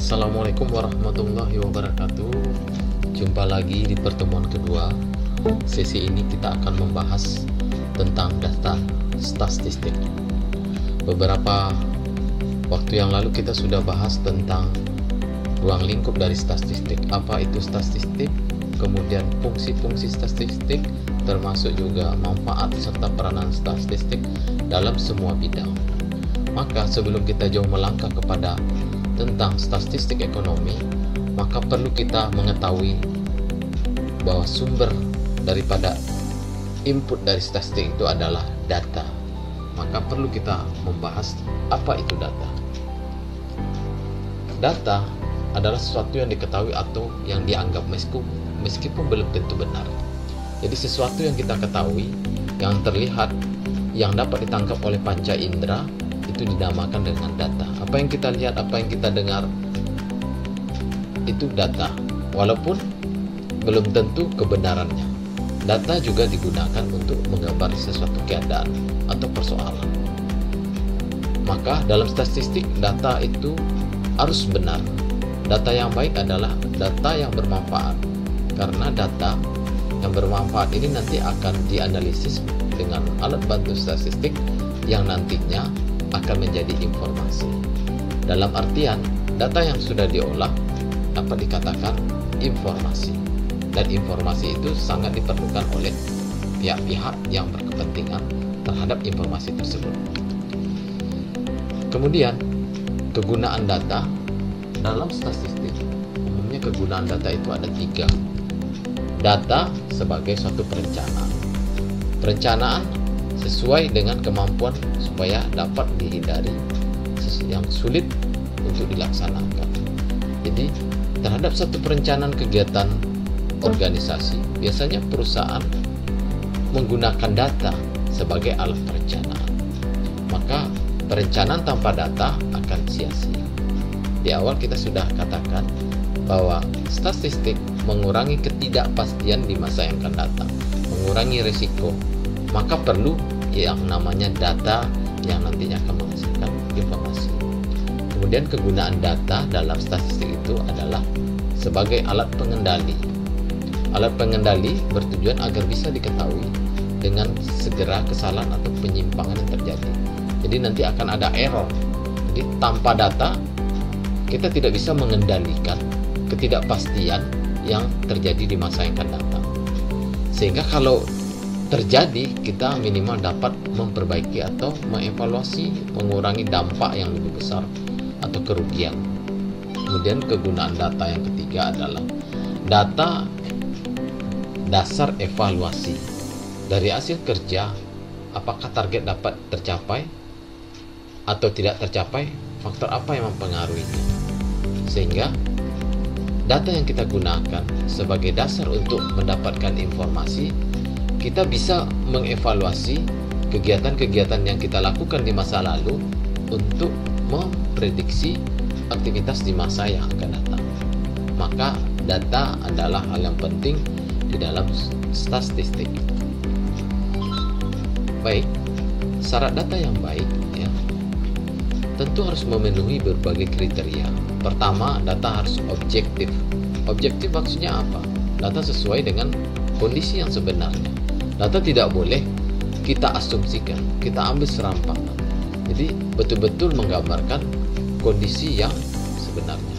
Assalamualaikum warahmatullahi wabarakatuh. Jumpa lagi di pertemuan kedua. Sesi ini kita akan membahas tentang data statistik. Beberapa waktu yang lalu kita sudah bahas tentang ruang lingkup dari statistik. Apa itu statistik? Kemudian fungsi-fungsi statistik, termasuk juga manfaat serta peranan statistik dalam semua bidang. Maka sebelum kita jauh melangkah kepada tentang statistik ekonomi, maka perlu kita mengetahui bahwa sumber daripada input dari statistik itu adalah data. Maka perlu kita membahas apa itu data. Data adalah sesuatu yang diketahui atau yang dianggap meskipun belum tentu benar. Jadi sesuatu yang kita ketahui, yang terlihat, yang dapat ditangkap oleh panca indera, itu dinamakan dengan data. Apa yang kita lihat, apa yang kita dengar, itu data, walaupun belum tentu kebenarannya. Data juga digunakan untuk menggambar sesuatu keadaan atau persoalan. Maka dalam statistik, data itu harus benar. Data yang baik adalah data yang bermanfaat, karena data yang bermanfaat ini nanti akan dianalisis dengan alat bantu statistik yang nantinya akan menjadi informasi. Dalam artian, data yang sudah diolah dapat dikatakan informasi, dan informasi itu sangat diperlukan oleh pihak-pihak yang berkepentingan terhadap informasi tersebut. Kemudian, kegunaan data dalam statistik. Umumnya kegunaan data itu ada 3. Data sebagai suatu perencanaan. Perencanaan sesuai dengan kemampuan supaya dapat dihindari yang sulit untuk dilaksanakan. Jadi terhadap satu perencanaan kegiatan organisasi, biasanya perusahaan menggunakan data sebagai alat perencanaan. Maka perencanaan tanpa data akan sia-sia. Di awal kita sudah katakan bahwa statistik mengurangi ketidakpastian di masa yang akan datang, mengurangi risiko. Maka perlu yang namanya data yang nantinya akan menghasilkan informasi. Kemudian kegunaan data dalam statistik itu adalah sebagai alat pengendali. Alat pengendali bertujuan agar bisa diketahui dengan segera kesalahan atau penyimpangan yang terjadi. Jadi nanti akan ada error. Jadi tanpa data kita tidak bisa mengendalikan ketidakpastian yang terjadi di masa yang akan datang. Sehingga kalau terjadi, kita minimal dapat memperbaiki atau mengevaluasi, mengurangi dampak yang lebih besar atau kerugian. Kemudian kegunaan data yang ketiga adalah data dasar evaluasi. Dari hasil kerja, apakah target dapat tercapai atau tidak tercapai, faktor apa yang mempengaruhinya. Sehingga data yang kita gunakan sebagai dasar untuk mendapatkan informasi, kita bisa mengevaluasi kegiatan-kegiatan yang kita lakukan di masa lalu untuk memprediksi aktivitas di masa yang akan datang. Maka data adalah hal yang penting di dalam statistik. Baik, syarat data yang baik ya, tentu harus memenuhi berbagai kriteria. Pertama, data harus objektif. Objektif maksudnya apa? Data sesuai dengan kondisi yang sebenarnya. Data tidak boleh kita asumsikan, kita ambil serampangan. Jadi betul-betul menggambarkan kondisi yang sebenarnya.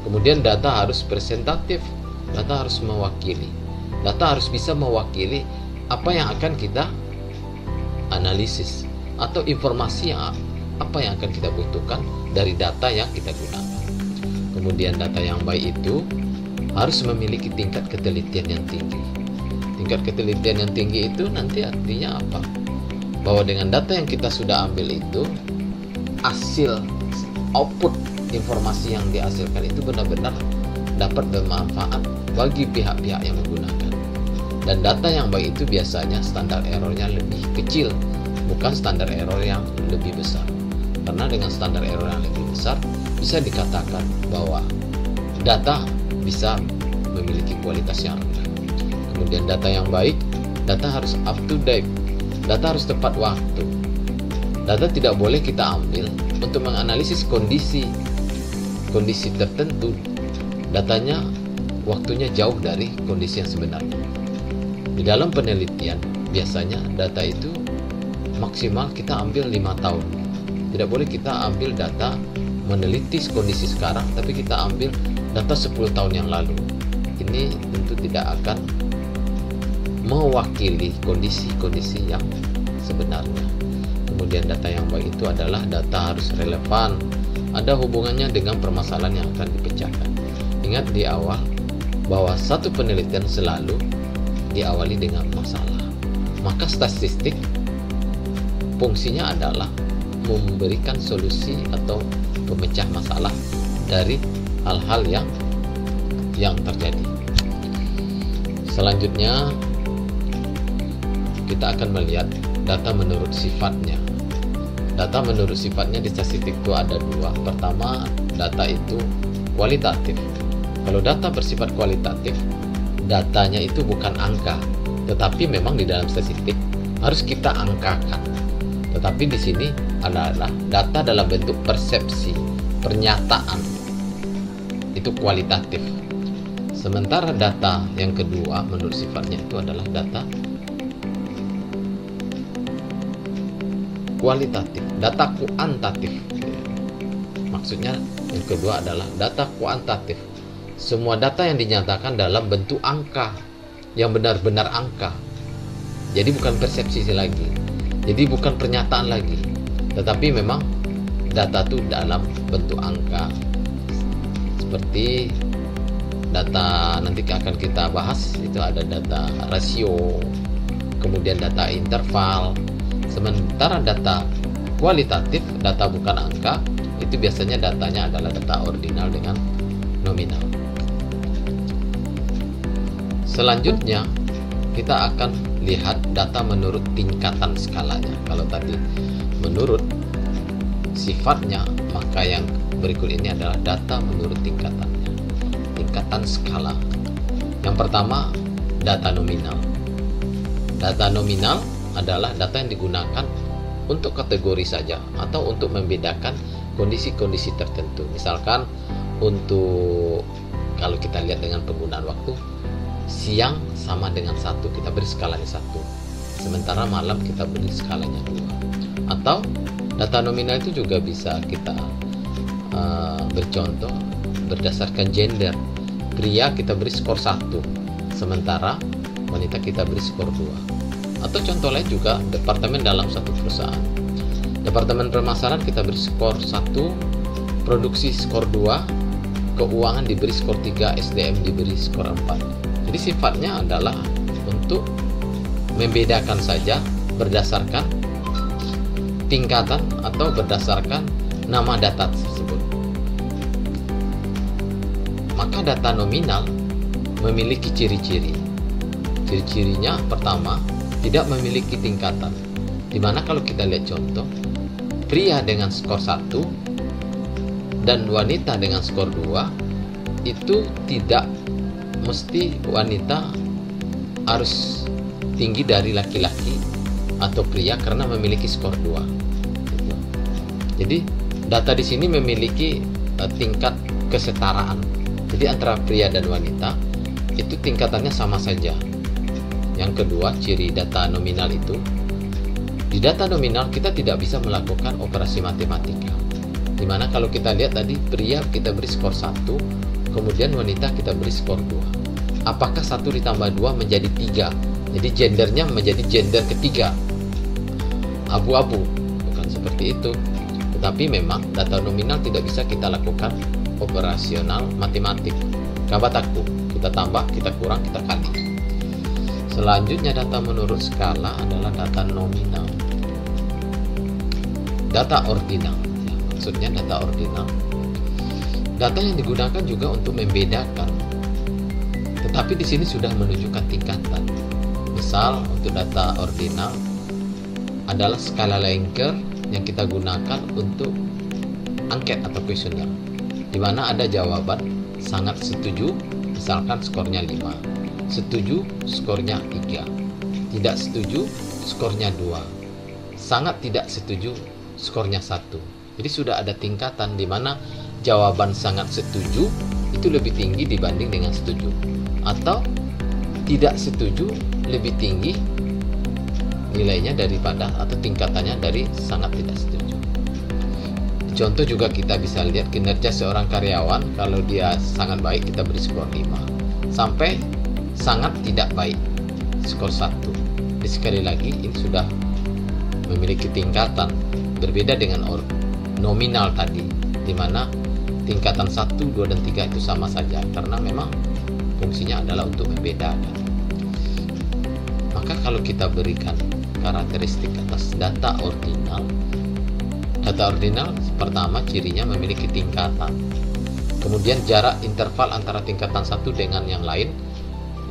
Kemudian data harus presentatif, data harus mewakili. Data harus bisa mewakili apa yang akan kita analisis atau informasi yang apa yang akan kita butuhkan dari data yang kita gunakan. Kemudian data yang baik itu harus memiliki tingkat ketelitian yang tinggi. Tingkat ketelitian yang tinggi itu nanti artinya apa? Bahwa dengan data yang kita sudah ambil itu, hasil output informasi yang dihasilkan itu benar-benar dapat bermanfaat bagi pihak-pihak yang menggunakan. Dan data yang baik itu biasanya standar errornya lebih kecil, bukan standar error yang lebih besar. Karena dengan standar error yang lebih besar, bisa dikatakan bahwa data bisa memiliki kualitas yang rendah. Kemudian data yang baik, data harus up to date, data harus tepat waktu. Data tidak boleh kita ambil untuk menganalisis kondisi kondisi tertentu, datanya waktunya jauh dari kondisi yang sebenarnya. Di dalam penelitian biasanya data itu maksimal kita ambil 5 tahun. Tidak boleh kita ambil data meneliti kondisi sekarang tapi kita ambil data 10 tahun yang lalu. Ini tentu tidak akan mewakili kondisi-kondisi yang sebenarnya. Kemudian data yang baik itu adalah data harus relevan, ada hubungannya dengan permasalahan yang akan dipecahkan. Ingat di awal bahwa satu penelitian selalu diawali dengan masalah. Maka statistik fungsinya adalah memberikan solusi atau pemecah masalah dari hal-hal yang terjadi. Selanjutnya kita akan melihat data menurut sifatnya. Data menurut sifatnya di statistik itu ada dua. Pertama, data itu kualitatif. Kalau data bersifat kualitatif, datanya itu bukan angka, tetapi memang di dalam statistik harus kita angkakan. Tetapi di sini adalah data dalam bentuk persepsi, pernyataan. Itu kualitatif. Sementara data yang kedua menurut sifatnya itu adalah data kualitatif, data kuantitatif. Maksudnya yang kedua adalah data kuantitatif. Semua data yang dinyatakan dalam bentuk angka, yang benar-benar angka. Jadi bukan persepsi lagi, jadi bukan pernyataan lagi, tetapi memang data itu dalam bentuk angka. Seperti data nanti akan kita bahas, itu ada data rasio, kemudian data interval. Sementara data kualitatif, data bukan angka, itu biasanya datanya adalah data ordinal dengan nominal. Selanjutnya kita akan lihat data menurut tingkatan skalanya. Kalau tadi menurut sifatnya, maka yang berikut ini adalah data menurut tingkatannya, tingkatan skala. Yang pertama, data nominal. Data nominal adalah data yang digunakan untuk kategori saja atau untuk membedakan kondisi-kondisi tertentu. Misalkan untuk, kalau kita lihat dengan penggunaan waktu, siang sama dengan 1, kita beri skalanya 1, sementara malam kita beri skalanya 2. Atau data nominal itu juga bisa kita bercontoh berdasarkan gender. Pria kita beri skor 1, sementara wanita kita beri skor 2. Atau contoh lain juga departemen dalam satu perusahaan. Departemen pemasaran kita beri skor 1, produksi skor 2, keuangan diberi skor 3, SDM diberi skor 4. Jadi sifatnya adalah untuk membedakan saja berdasarkan tingkatan atau berdasarkan nama data tersebut. Maka data nominal memiliki ciri-ciri. Ciri-cirinya pertama, tidak memiliki tingkatan. Dimana kalau kita lihat contoh, pria dengan skor 1 dan wanita dengan skor 2, itu tidak mesti wanita harus tinggi dari laki-laki atau pria karena memiliki skor 2. Jadi data di sini memiliki tingkat kesetaraan. Jadi antara pria dan wanita itu tingkatannya sama saja. Yang kedua, ciri data nominal itu, di data nominal kita tidak bisa melakukan operasi matematika. Dimana kalau kita lihat tadi, pria kita beri skor 1, kemudian wanita kita beri skor 2. Apakah 1 ditambah 2 menjadi 3? Jadi gendernya menjadi gender ketiga. Abu-abu, bukan seperti itu. Tetapi memang data nominal tidak bisa kita lakukan operasional matematik. Kabataku, kita tambah, kita kurang, kita kali. Selanjutnya data menurut skala adalah data nominal. Data ordinal, ya, maksudnya data ordinal. Data yang digunakan juga untuk membedakan, tetapi di sini sudah menunjukkan tingkatan. Misal untuk data ordinal adalah skala Likert yang kita gunakan untuk angket atau kuesioner, di mana ada jawaban sangat setuju, misalkan skornya 5, setuju skornya 3, tidak setuju skornya 2, sangat tidak setuju skornya 1. Jadi sudah ada tingkatan di mana jawaban sangat setuju itu lebih tinggi dibanding dengan setuju, atau tidak setuju lebih tinggi nilainya daripada atau tingkatannya dari sangat tidak setuju. Contoh juga kita bisa lihat kinerja seorang karyawan, kalau dia sangat baik kita beri skor 5, sampai sangat tidak baik skor 1. Jadi sekali lagi ini sudah memiliki tingkatan berbeda dengan nominal tadi, di mana tingkatan 1, 2, dan 3 itu sama saja karena memang fungsinya adalah untuk membedakan. Maka kalau kita berikan karakteristik atas data ordinal pertama cirinya memiliki tingkatan. Kemudian jarak interval antara tingkatan satu dengan yang lain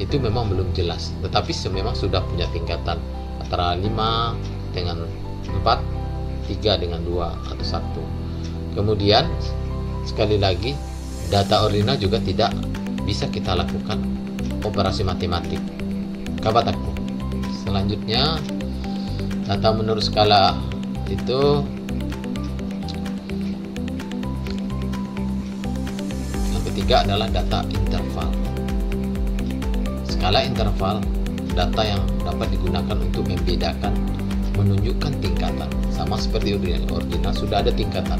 itu memang belum jelas, tetapi memang sudah punya tingkatan antara 5 dengan 4, 3 dengan 2 atau 1. Kemudian sekali lagi data ordinal juga tidak bisa kita lakukan operasi matematik. Kabataku. Selanjutnya data menurut skala itu yang ketiga adalah data interval. Skala interval data yang dapat digunakan untuk membedakan, menunjukkan tingkatan. Sama seperti ordinal sudah ada tingkatan,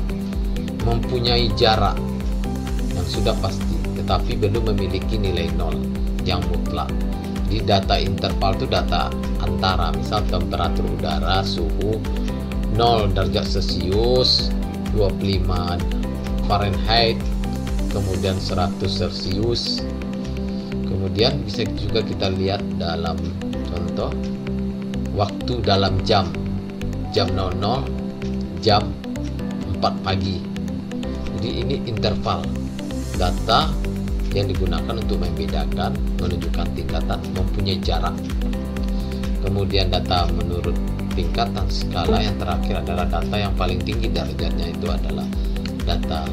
mempunyai jarak yang sudah pasti tetapi belum memiliki nilai 0 yang mutlak. Di data interval itu data antara, misal temperatur udara, suhu 0 derajat Celcius, 25 Fahrenheit, kemudian 100 Celcius. Kemudian bisa juga kita lihat dalam contoh waktu dalam jam 00, jam 4 pagi. Jadi ini interval data yang digunakan untuk membedakan, menunjukkan tingkatan, mempunyai jarak. Kemudian data menurut tingkatan skala yang terakhir adalah data yang paling tinggi derajatnya, itu adalah data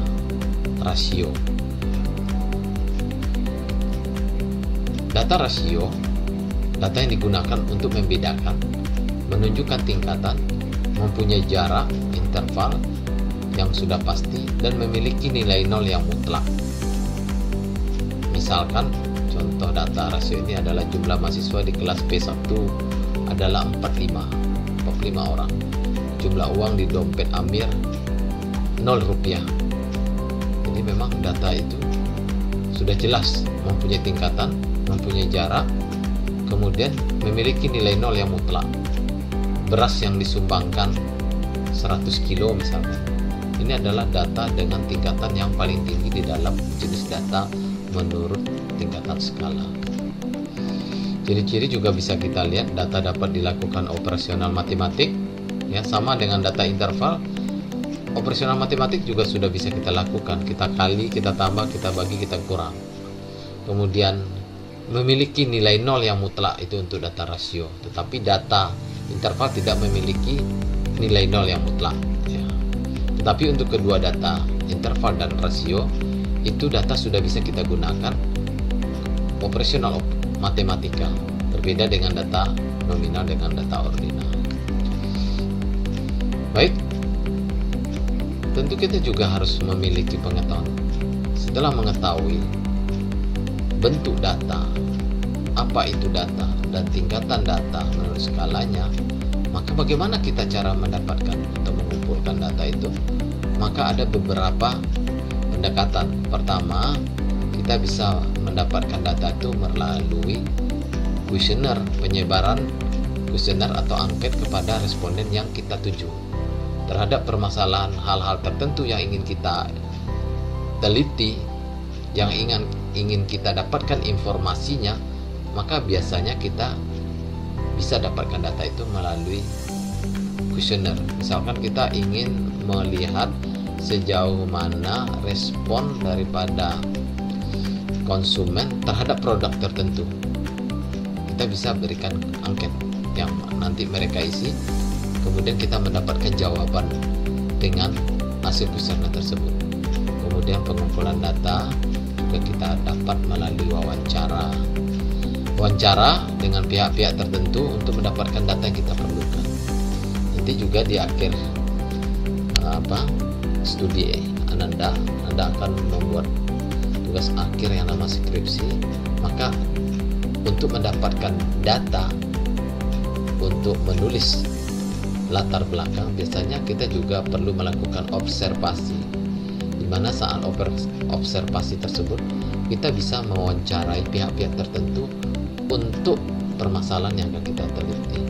rasio. Data rasio, data yang digunakan untuk membedakan, menunjukkan tingkatan, mempunyai jarak, interval yang sudah pasti, dan memiliki nilai 0 yang mutlak. Misalkan contoh data rasio ini adalah jumlah mahasiswa di kelas P1 adalah 45 orang. Jumlah uang di dompet Amir 0 rupiah. Jadi memang data itu sudah jelas mempunyai tingkatan, mempunyai jarak, kemudian memiliki nilai 0 yang mutlak. Beras yang disumbangkan 100 kilo misalkan, ini adalah data dengan tingkatan yang paling tinggi di dalam jenis data menurut tingkatan skala. Ciri-ciri juga bisa kita lihat, data dapat dilakukan operasional matematik, ya, sama dengan data interval. Operasional matematik juga sudah bisa kita lakukan, kita kali, kita tambah, kita bagi, kita kurang. Kemudian memiliki nilai 0 yang mutlak, itu untuk data rasio, tetapi data interval tidak memiliki nilai 0 yang mutlak, ya. Tetapi untuk kedua data interval dan rasio itu data sudah bisa kita gunakan operasional matematika, berbeda dengan data nominal dengan data ordinal. Baik, tentu kita juga harus memiliki pengetahuan. Setelah mengetahui bentuk data, apa itu data, dan tingkatan data menurut skalanya, maka bagaimana kita cara mendapatkan atau mengumpulkan data itu? Maka ada beberapa pendekatan. Pertama, kita bisa mendapatkan data itu melalui kuesioner, penyebaran kuesioner atau angket kepada responden yang kita tuju terhadap permasalahan hal-hal tertentu yang ingin kita teliti, yang ingin kita dapatkan informasinya. Maka biasanya kita bisa dapatkan data itu melalui kuesioner. Misalkan kita ingin melihat sejauh mana respon daripada konsumen terhadap produk tertentu, kita bisa berikan angket yang nanti mereka isi, kemudian kita mendapatkan jawaban dengan hasil kuesioner tersebut. Kemudian pengumpulan data juga kita dapat melalui wawancara dengan pihak-pihak tertentu untuk mendapatkan data yang kita perlukan. Nanti juga di akhir studi ujian Anda akan membuat tugas akhir yang nama skripsi, maka untuk mendapatkan data untuk menulis latar belakang, biasanya kita juga perlu melakukan observasi, di mana saat observasi tersebut kita bisa mewawancarai pihak-pihak tertentu untuk permasalahan yang akan kita teliti.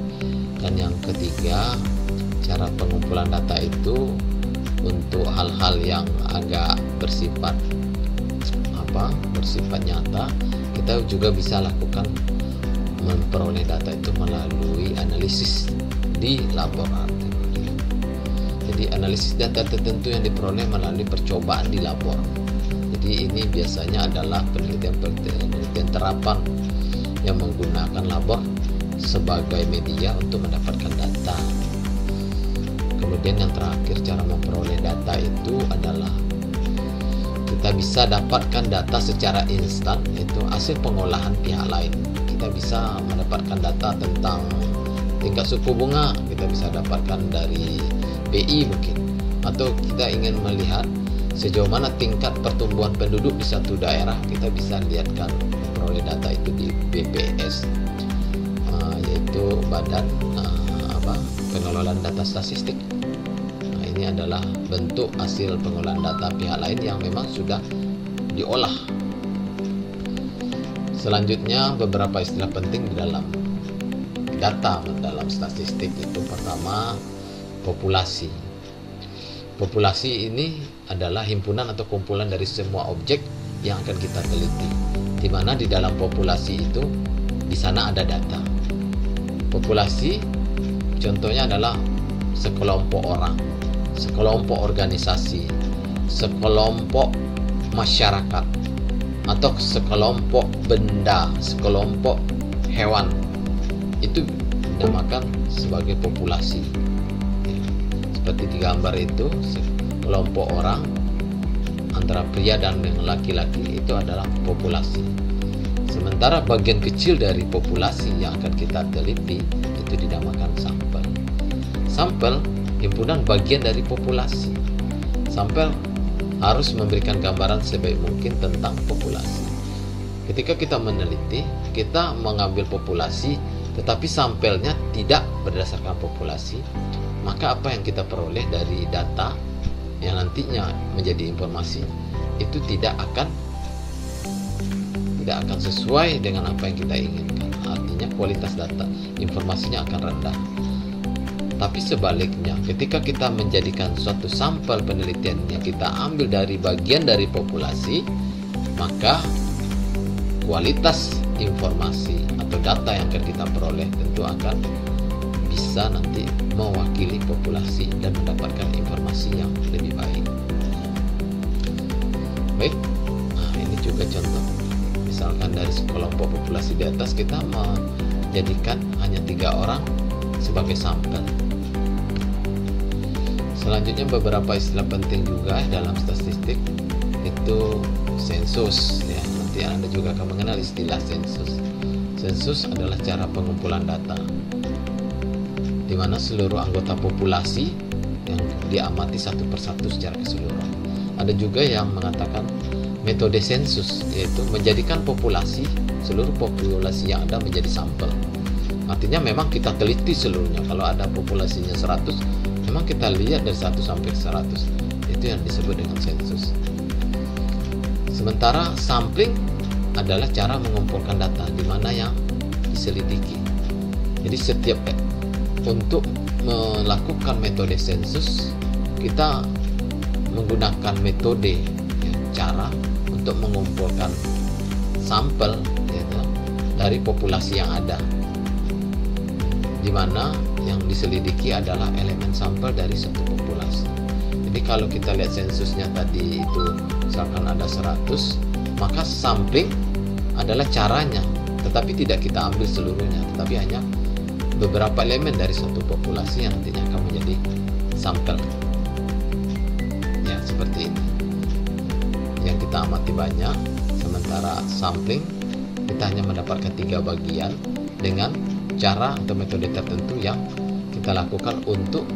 Dan yang ketiga, cara pengumpulan data itu untuk hal-hal yang agak bersifat nyata, kita juga bisa lakukan memperoleh data itu melalui analisis di laboratorium. Jadi analisis data tertentu yang diperoleh melalui percobaan di labor. Jadi ini biasanya adalah penelitian terapan yang menggunakan labor sebagai media untuk mendapatkan data. Kemudian yang terakhir, cara memperoleh data itu adalah kita bisa dapatkan data secara instan, itu hasil pengolahan pihak lain. Kita bisa mendapatkan data tentang tingkat suku bunga, kita bisa dapatkan dari BI mungkin, atau kita ingin melihat sejauh mana tingkat pertumbuhan penduduk di satu daerah, kita bisa lihatkan memperoleh data itu di BPS, yaitu Badan Pengelolaan Data Statistik. Nah, ini adalah bentuk hasil pengolahan data pihak lain yang memang sudah diolah. Selanjutnya, beberapa istilah penting di dalam data dalam statistik itu, pertama, populasi. Populasi ini adalah himpunan atau kumpulan dari semua objek yang akan kita teliti, di mana di dalam populasi itu di sana ada data. Populasi contohnya adalah sekelompok orang, sekelompok organisasi, sekelompok masyarakat, atau sekelompok benda, sekelompok hewan. Itu dinamakan sebagai populasi. Seperti di gambar itu, sekelompok orang antara pria dan laki-laki itu adalah populasi. Sementara bagian kecil dari populasi yang akan kita teliti itu dinamakan sampel. Sampel himpunan bagian dari populasi. Sampel harus memberikan gambaran sebaik mungkin tentang populasi. Ketika kita meneliti, kita mengambil populasi, tetapi sampelnya tidak berdasarkan populasi, maka apa yang kita peroleh dari data yang nantinya menjadi informasi itu tidak akan sesuai dengan apa yang kita inginkan. Artinya kualitas data informasinya akan rendah. Tapi sebaliknya, ketika kita menjadikan suatu sampel penelitian yang kita ambil dari bagian dari populasi, maka kualitas informasi atau data yang akan kita peroleh tentu akan bisa nanti mewakili populasi dan mendapatkan informasi yang lebih baik. Baik, nah ini juga contoh. Misalkan dari sekelompok populasi di atas, kita menjadikan hanya 3 orang sebagai sampel. Selanjutnya, beberapa istilah penting juga dalam statistik itu sensus. Ya, nanti Anda juga akan mengenal istilah sensus. Sensus adalah cara pengumpulan data, di mana seluruh anggota populasi yang diamati satu persatu secara keseluruhan. Ada juga yang mengatakan metode sensus, yaitu menjadikan seluruh populasi yang ada menjadi sampel. Artinya memang kita teliti seluruhnya. Kalau ada populasinya 100, memang kita lihat dari 1 sampai 100. Itu yang disebut dengan sensus. Sementara sampling adalah cara mengumpulkan data, di mana yang diselidiki. Jadi untuk melakukan metode sensus, kita menggunakan metode cara untuk mengumpulkan sampel dari populasi yang ada, di mana yang diselidiki adalah elemen sampel dari satu populasi. Jadi kalau kita lihat sensusnya tadi itu misalkan ada 100, maka sampling adalah caranya, tetapi tidak kita ambil seluruhnya, tetapi hanya beberapa elemen dari suatu populasi yang nantinya akan menjadi sampel. Ya, seperti ini. Yang kita amati banyak, sementara sampling kita hanya mendapatkan 3 bagian dengan cara atau metode tertentu yang kita lakukan untuk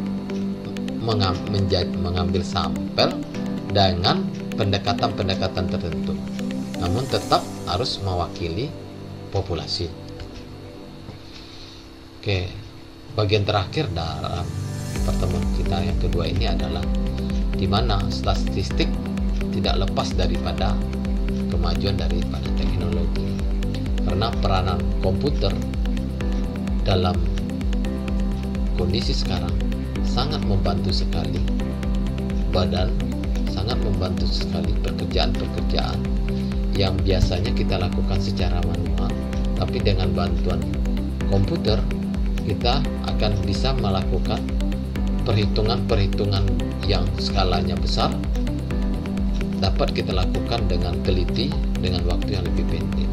mengambil sampel dengan pendekatan-pendekatan tertentu, namun tetap harus mewakili populasi. Oke, bagian terakhir dalam pertemuan kita yang kedua ini adalah di mana statistik tidak lepas daripada kemajuan daripada teknologi, karena peranan komputer dalam kondisi sekarang sangat membantu sekali badan, sangat membantu sekali pekerjaan-pekerjaan yang biasanya kita lakukan secara manual, tapi dengan bantuan komputer kita akan bisa melakukan perhitungan-perhitungan yang skalanya besar, dapat kita lakukan dengan teliti dengan waktu yang lebih pendek.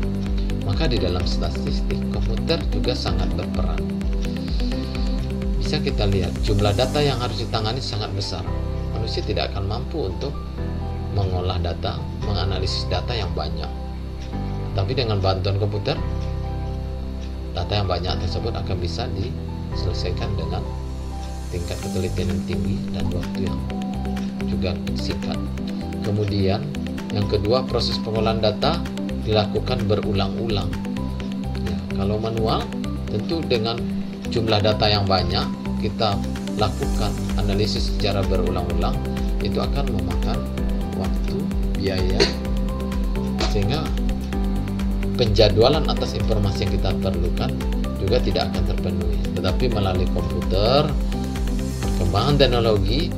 Maka di dalam statistik komputer juga sangat berperan. Bisa kita lihat jumlah data yang harus ditangani sangat besar. Manusia tidak akan mampu untuk mengolah data, menganalisis data yang banyak. Tapi dengan bantuan komputer, data yang banyak tersebut akan bisa diselesaikan dengan tingkat ketelitian yang tinggi dan waktu yang juga singkat. Kemudian yang kedua, proses pengolahan data dilakukan berulang-ulang. Ya, kalau manual tentu dengan jumlah data yang banyak kita lakukan analisis secara berulang-ulang, itu akan memakan waktu, biaya, sehingga penjadwalan atas informasi yang kita perlukan juga tidak akan terpenuhi. Tetapi melalui komputer, perkembangan teknologi,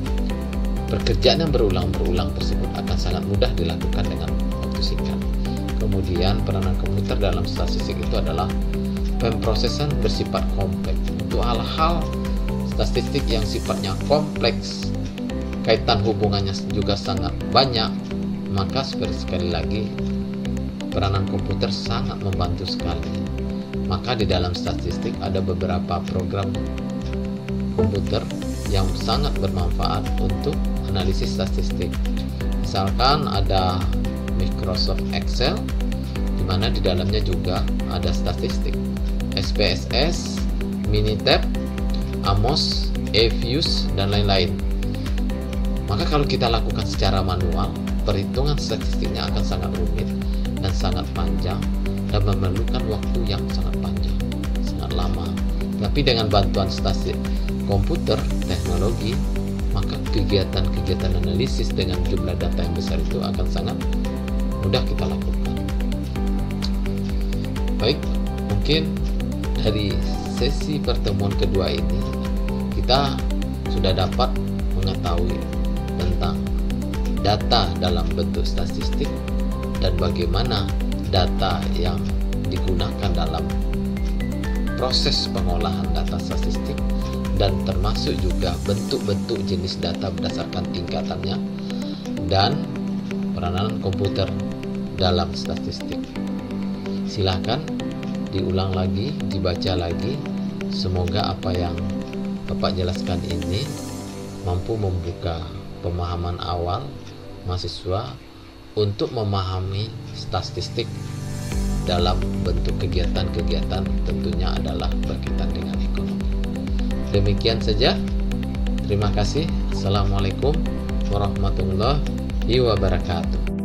pekerjaan yang berulang-ulang tersebut akan sangat mudah dilakukan dengan waktu singkat. Kemudian peranan komputer dalam statistik itu adalah pemrosesan bersifat kompleks. Untuk hal-hal statistik yang sifatnya kompleks, kaitan hubungannya juga sangat banyak, maka sekali lagi peranan komputer sangat membantu sekali. Maka di dalam statistik ada beberapa program komputer yang sangat bermanfaat untuk analisis statistik. Misalkan ada Microsoft Excel, di mana di dalamnya juga ada statistik, SPSS, Minitab, Amos, eViews, dan lain-lain. Maka kalau kita lakukan secara manual, perhitungan statistiknya akan sangat rumit dan sangat panjang dan memerlukan waktu yang sangat panjang, sangat lama. Tapi dengan bantuan statistik komputer, teknologi, maka kegiatan-kegiatan analisis dengan jumlah data yang besar itu akan sangat mudah kita lakukan. Baik, mungkin dari sesi pertemuan kedua ini kita sudah dapat mengetahui tentang data dalam bentuk statistik dan bagaimana data yang digunakan dalam proses pengolahan data statistik, dan termasuk juga bentuk-bentuk jenis data berdasarkan tingkatannya dan peranan komputer dalam statistik. Silakan diulang lagi, dibaca lagi. Semoga apa yang Bapak jelaskan ini mampu membuka pemahaman awal mahasiswa untuk memahami statistik dalam bentuk kegiatan-kegiatan, tentunya adalah berkaitan dengan ekonomi. Demikian saja. Terima kasih. Assalamualaikum warahmatullahi wabarakatuh.